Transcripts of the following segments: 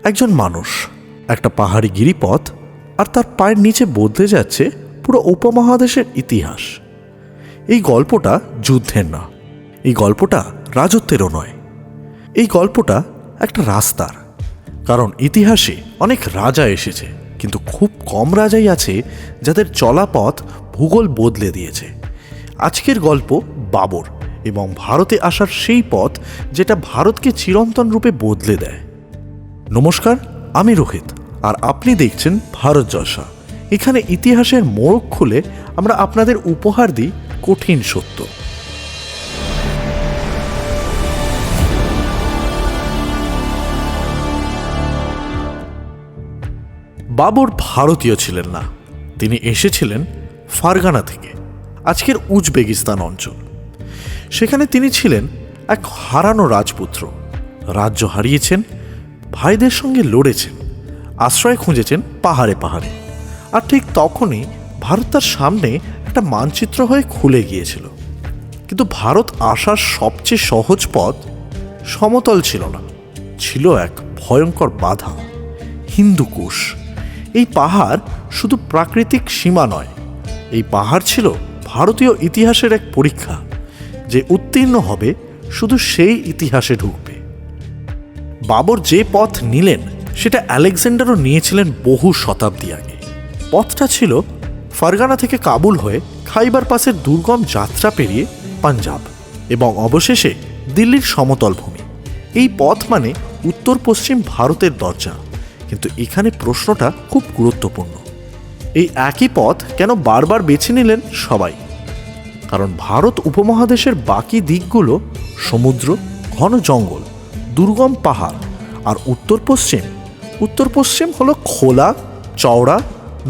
একজন মানুষ, একটা পাহাড়ি গিরিপথ, আর তার পায়ের নিচে বদলে যাচ্ছে পুরো উপমহাদেশের ইতিহাস। এই গল্পটা যুদ্ধের না, এই গল্পটা রাজত্বেরও নয়, এই গল্পটা একটা রাস্তার। কারণ ইতিহাসে অনেক রাজা এসেছে, কিন্তু খুব কম রাজাই আছে যাদের চলা পথ ভূগোল বদলে দিয়েছে। আজকের গল্প বাবর এবং ভারতে আসার সেই পথ যেটা ভারতকে চিরন্তন রূপে বদলে দেয়। নমস্কার, আমি রোহিত, আর আপনি দেখছেন ভারত জলসা। এখানে ইতিহাসের মোড়ক খুলে আমরা আপনাদের উপহার দিই কঠিন সত্য। বাবর ভারতীয় ছিলেন না, তিনি এসেছিলেন ফারগানা থেকে, আজকের উজবেকিস্তান অঞ্চল। সেখানে তিনি ছিলেন এক হারানো রাজপুত্র। রাজ্য হারিয়েছেন, ভাইদের সঙ্গে লড়েছেন, আশ্রয় খুঁজেছেন পাহাড়ে পাহাড়ে। আর ঠিক তখনই ভারত তার সামনে একটা মানচিত্র হয়ে খুলে গিয়েছিল। কিন্তু ভারত আসার সবচেয়ে সহজ পথ সমতল ছিল না, ছিল এক ভয়ঙ্কর বাধা, হিন্দুকুশ। এই পাহাড় শুধু প্রাকৃতিক সীমা নয়, এই পাহাড় ছিল ভারতীয় ইতিহাসের এক পরীক্ষা। যে উত্তীর্ণ হবে শুধু সেই ইতিহাসে ঢুকবে। বাবর যে পথ নিলেন সেটা আলেকজান্ডারও নিয়েছিলেন বহু শতাব্দী আগে। পথটা ছিল ফারগানা থেকে কাবুল হয়ে খাইবার পাসের দুর্গম যাত্রা পেরিয়ে পাঞ্জাব এবং অবশেষে দিল্লির সমতল ভূমি। এই পথ মানে উত্তর পশ্চিম ভারতের দরজা। কিন্তু এখানে প্রশ্নটা খুব গুরুত্বপূর্ণ, এই একই পথ কেন বারবার বেছে নিলেন সবাই? কারণ ভারত উপমহাদেশের বাকি দিকগুলো সমুদ্র, ঘন জঙ্গল, দুর্গম পাহাড়, আর উত্তর পশ্চিম হলো খোলা চওড়া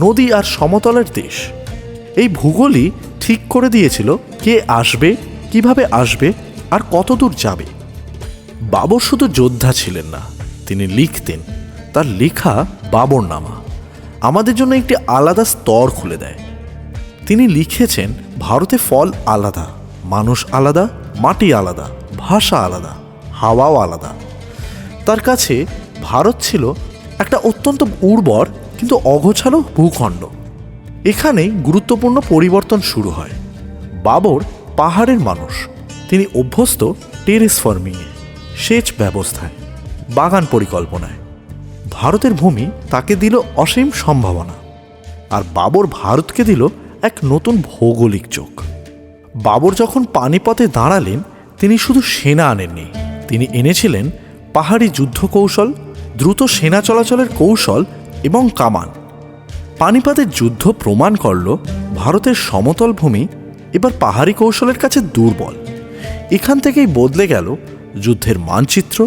নদী আর সমতলের দেশ। এই ভূগোলই ঠিক করে দিয়েছিল কে আসবে, কিভাবে আসবে, আর কতদূর যাবে। বাবর শুধু যোদ্ধা ছিলেন না, তিনি লিখতেন। তার লেখা বাবরনামা আমাদের জন্য একটি আলাদা স্তর খুলে দেয়। তিনি লিখেছেন ভারতে ফল আলাদা, মানুষ আলাদা, মাটি আলাদা, ভাষা আলাদা, হাওয়াও আলাদা। তার কাছে ভারত ছিল একটা অত্যন্ত উর্বর কিন্তু অগোছালো ভূখণ্ড। এখানেই গুরুত্বপূর্ণ পরিবর্তন শুরু হয়। বাবর পাহাড়ের মানুষ, তিনি অভ্যস্ত টেরেস ফার্মিংয়ে, সেচ ব্যবস্থায়, বাগান পরিকল্পনায়। ভারতের ভূমি তাকে দিল অসীম সম্ভাবনা, আর বাবর ভারতকে দিল এক নতুন ভৌগোলিক চোখ। বাবর যখন পানিপথে দাঁড়ালেন, তিনি শুধু সেনা আনেননি, তিনি এনেছিলেন পাহাড়ি যুদ্ধ কৌশল, দ্রুত সেনা চলাচলের কৌশল এবং কামান। পানিপথের যুদ্ধ প্রমাণ করল ভারতের সমতল ভূমি এবার পাহাড়ি কৌশলের কাছে দুর্বল। এখান থেকেই বদলে গেল যুদ্ধের মানচিত্র,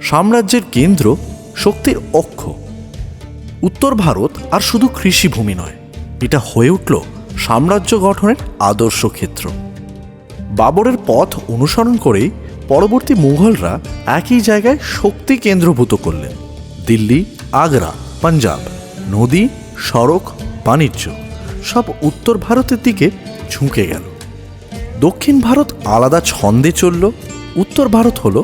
সাম্রাজ্যের কেন্দ্র, শক্তির অক্ষ। উত্তর ভারত আর শুধু কৃষিভূমি নয়, এটা হয়ে উঠল সাম্রাজ্য গঠনের আদর্শ ক্ষেত্র। বাবরের পথ অনুসরণ করেই পরবর্তী মুঘলরা একই জায়গায় শক্তি কেন্দ্রভূত করলেন। দিল্লি, আগ্রা, পাঞ্জাব, নদী, সড়ক, বাণিজ্য সব উত্তর ভারতের দিকে ঝুঁকে গেল। দক্ষিণ ভারত আলাদা ছন্দে চলল, উত্তর ভারত হল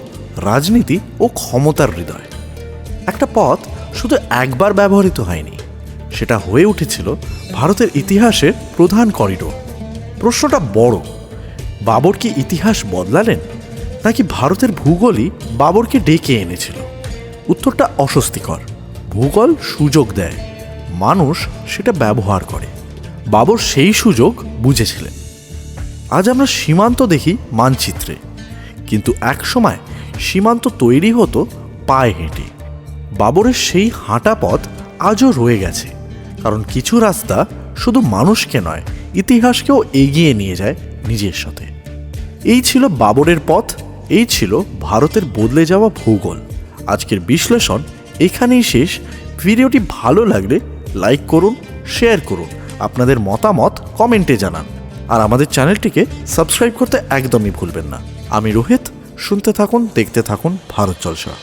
রাজনীতি ও ক্ষমতার হৃদয়। একটা পথ শুধু একবার ব্যবহৃত হয়নি, সেটা হয়ে উঠেছিল ভারতের ইতিহাসের প্রধান করিডোর। প্রশ্নটা বড়, বাবর কি ইতিহাস বদলালেন, নাকি ভারতের ভূগোলই বাবরকে ডেকে এনেছিল? উত্তরটা অস্বস্তিকর। ভূগোল সুযোগ দেয়, মানুষ সেটা ব্যবহার করে। বাবর সেই সুযোগ বুঝেছিলেন। আজ আমরা সীমান্ত দেখি মানচিত্রে, কিন্তু একসময় সীমান্ত তৈরি হতো পায়ে হেঁটে। বাবরের সেই হাঁটা পথ আজও রয়ে গেছে, কারণ কিছু রাস্তা শুধু মানুষকে নয়, ইতিহাসকেও এগিয়ে নিয়ে যায় নিজের সাথে। এই ছিল বাবরের পথ, এই ছিল ভারতের বদলে যাওয়া ভূগোল। আজকের বিশ্লেষণ এখানেই শেষ। ভিডিওটি ভালো লাগলে লাইক করুন, শেয়ার করুন, আপনাদের মতামত কমেন্টে জানান, আর আমাদের চ্যানেলটিকে সাবস্ক্রাইব করতে একদমই ভুলবেন না। আমি রোহিত, শুনতে থাকুন, দেখতে থাকুন ভারত জলসা।